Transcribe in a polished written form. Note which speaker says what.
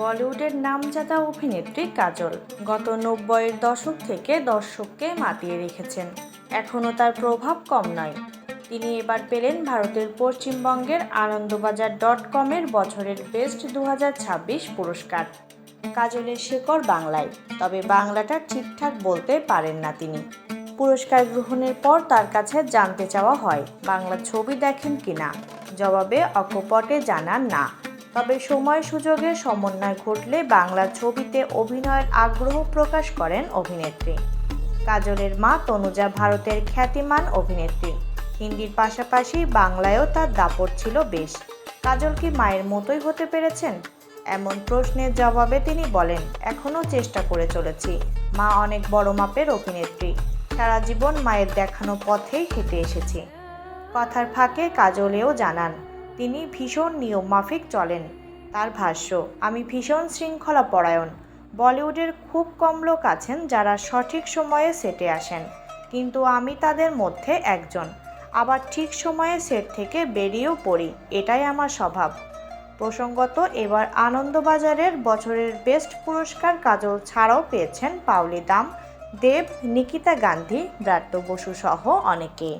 Speaker 1: বলিউডের নামজাদা অভিনেত্রী কাজল গত ৯০-এর দশক থেকে দর্শককে মাতিয়ে রেখেছেন। এখনও তার প্রভাব কম নয়। তিনি এবার পেলেন ভারতের পশ্চিমবঙ্গের আনন্দবাজার.com-এর বছরের বেস্ট ২০২৬ পুরস্কার। কাজলের শেকড় বাংলায়, তবে বাংলাটা ঠিকঠাক বলতে পারেন না তিনি। পুরস্কার গ্রহণের পর তার কাছে জানতে চাওয়া হয় বাংলা ছবি দেখেন কিনা। জবাবে অকপটে জানান না, তবে সময় সুযোগের সমন্বয় ঘটলে বাংলা ছবিতে অভিনয়ের আগ্রহ প্রকাশ করেন অভিনেত্রী। কাজলের মা তনুজা ভারতের খ্যাতিমান অভিনেত্রী। হিন্দির পাশাপাশি বাংলায়ও তার দাপট ছিল বেশ। কাজল কি মায়ের মতোই হতে পেরেছেন? এমন প্রশ্নের জবাবে তিনি বলেন, এখনও চেষ্টা করে চলেছি। মা অনেক বড় মাপের অভিনেত্রী, সারা জীবন মায়ের দেখানো পথেই হেঁটে এসেছি। কথার ফাঁকে কাজলেও জানান তিনি ভীষণ নিয়মমাফিক চলেন। তার ভাষ্য, আমি ভীষণ শৃঙ্খলাপরায়ণ। বলিউডের খুব কম লোক আছেন যারা সঠিক সময়ে সেটে আসেন, কিন্তু আমি তাদের মধ্যে একজন। আবার ঠিক সময়ে সেট থেকে বেরিয়েও পড়ি, এটাই আমার স্বভাব। প্রসঙ্গত, এবার আনন্দবাজারের বছরের বেস্ট পুরস্কার কাজল ছাড়াও পেয়েছেন পাওলি দাম, দেব, নিকিতা গান্ধী, ব্রাত্য বসু সহ অনেকে।